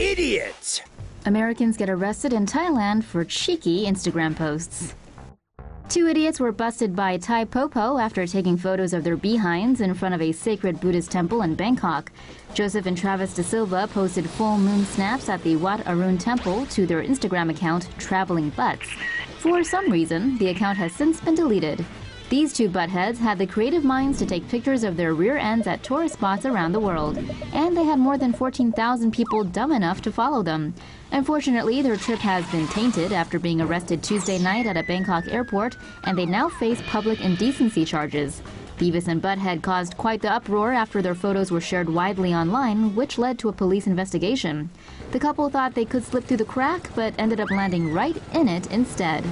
idiots! Americans get arrested in Thailand for cheeky Instagram posts. 2 idiots were busted by Thai Popo after taking photos of their behinds in front of a sacred Buddhist temple in Bangkok. Joseph and Travis De Silva posted full moon snaps at the Wat Arun temple to their Instagram account, Traveling Butts. For some reason, the account has since been deleted. These 2 buttheads had the creative minds to take pictures of their rear ends at tourist spots around the world, and they had more than 14,000 people dumb enough to follow them. Unfortunately, their trip has been tainted after being arrested Tuesday night at a Bangkok airport, and they now face public indecency charges. Beavis and Butthead caused quite the uproar after their photos were shared widely online, which led to a police investigation. The couple thought they could slip through the crack, but ended up landing right in it instead.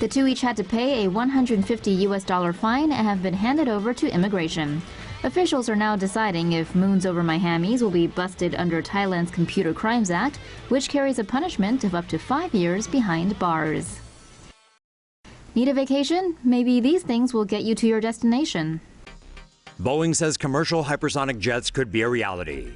The 2 each had to pay a $150 fine and have been handed over to immigration. Officials are now deciding if Moons Over My Hammies will be busted under Thailand's Computer Crimes Act, which carries a punishment of up to 5 years behind bars. Need a vacation? Maybe these things will get you to your destination. Boeing says commercial hypersonic jets could be a reality.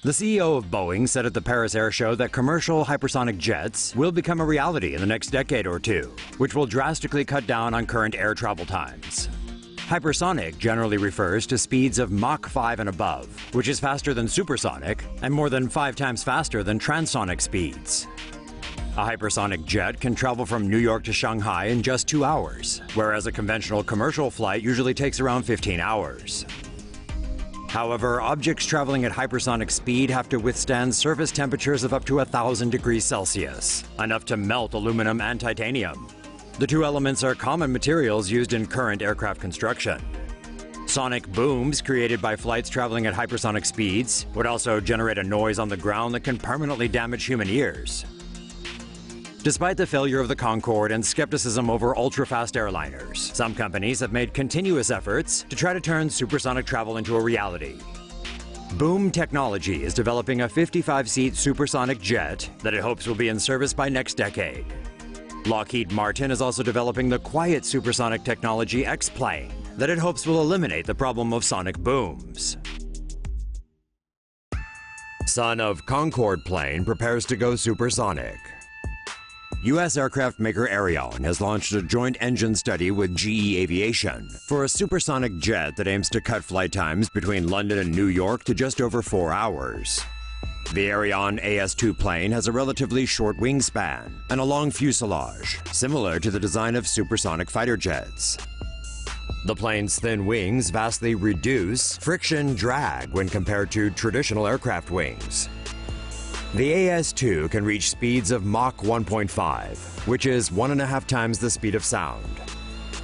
The CEO of Boeing said at the Paris Air Show that commercial hypersonic jets will become a reality in the next decade or 2, which will drastically cut down on current air travel times. Hypersonic generally refers to speeds of Mach 5 and above, which is faster than supersonic and more than 5 times faster than transonic speeds. A hypersonic jet can travel from New York to Shanghai in just 2 hours, whereas a conventional commercial flight usually takes around 15 hours. However, objects traveling at hypersonic speed have to withstand surface temperatures of up to 1,000 degrees Celsius, enough to melt aluminum and titanium. The 2 elements are common materials used in current aircraft construction. Sonic booms created by flights traveling at hypersonic speeds would also generate a noise on the ground that can permanently damage human ears. Despite the failure of the Concorde and skepticism over ultra-fast airliners, some companies have made continuous efforts to try to turn supersonic travel into a reality. Boom Technology is developing a 55-seat supersonic jet that it hopes will be in service by next decade. Lockheed Martin is also developing the quiet supersonic technology X-plane that it hopes will eliminate the problem of sonic booms. Son of Concorde plane prepares to go supersonic. U.S. aircraft maker Aerion has launched a joint engine study with GE Aviation for a supersonic jet that aims to cut flight times between London and New York to just over 4 hours. The Aerion AS-2 plane has a relatively short wingspan and a long fuselage, similar to the design of supersonic fighter jets. The plane's thin wings vastly reduce friction drag when compared to traditional aircraft wings. The AS-2 can reach speeds of Mach 1.5, which is 1.5 times the speed of sound.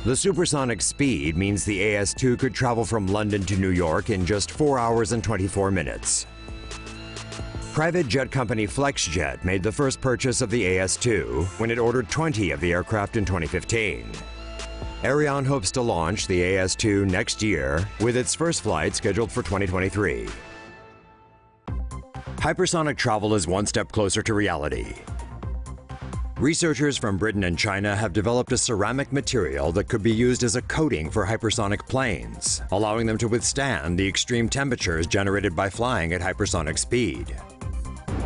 The supersonic speed means the AS-2 could travel from London to New York in just 4 hours and 24 minutes. Private jet company FlexJet made the first purchase of the AS-2 when it ordered 20 of the aircraft in 2015. Aerion hopes to launch the AS-2 next year, with its first flight scheduled for 2023. Hypersonic travel is one step closer to reality. Researchers from Britain and China have developed a ceramic material that could be used as a coating for hypersonic planes, allowing them to withstand the extreme temperatures generated by flying at hypersonic speed.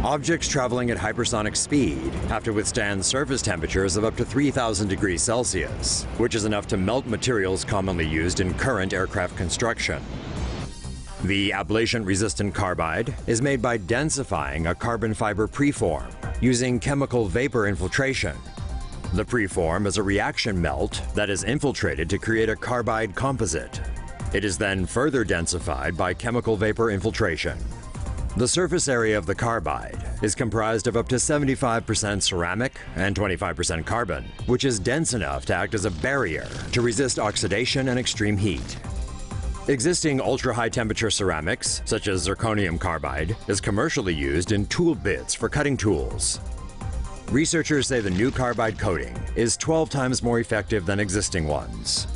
Objects traveling at hypersonic speed have to withstand surface temperatures of up to 3,000 degrees Celsius, which is enough to melt materials commonly used in current aircraft construction. The ablation-resistant carbide is made by densifying a carbon fiber preform using chemical vapor infiltration. The preform is a reaction melt that is infiltrated to create a carbide composite. It is then further densified by chemical vapor infiltration. The surface area of the carbide is comprised of up to 75% ceramic and 25% carbon, which is dense enough to act as a barrier to resist oxidation and extreme heat. Existing ultra-high temperature ceramics, such as zirconium carbide, is commercially used in tool bits for cutting tools. Researchers say the new carbide coating is 12 times more effective than existing ones.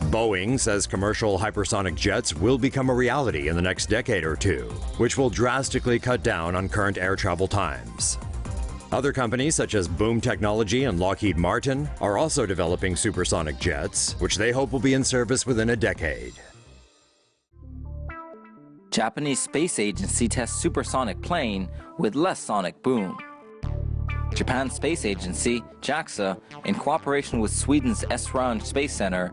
Boeing says commercial hypersonic jets will become a reality in the next decade or 2, which will drastically cut down on current air travel times. Other companies such as Boom Technology and Lockheed Martin are also developing supersonic jets, which they hope will be in service within a decade. Japanese Space Agency tests supersonic plane with less sonic boom. Japan's Space Agency, JAXA, in cooperation with Sweden's Esrange Space Center,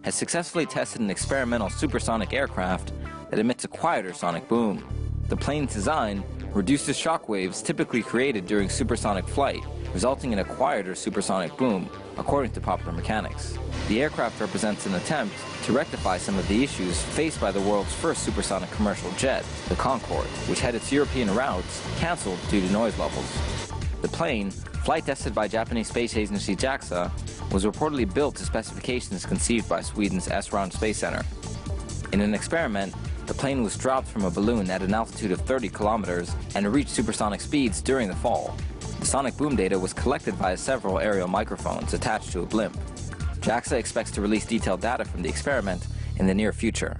has successfully tested an experimental supersonic aircraft that emits a quieter sonic boom. The plane's design reduces shock waves typically created during supersonic flight, resulting in a quieter supersonic boom, according to Popular Mechanics. The aircraft represents an attempt to rectify some of the issues faced by the world's first supersonic commercial jet, the Concorde, which had its European routes cancelled due to noise levels. The plane, flight tested by Japanese Space Agency JAXA, was reportedly built to specifications conceived by Sweden's Esrange Space Center. In an experiment, the plane was dropped from a balloon at an altitude of 30 kilometers and reached supersonic speeds during the fall. The sonic boom data was collected via several aerial microphones attached to a blimp. JAXA expects to release detailed data from the experiment in the near future.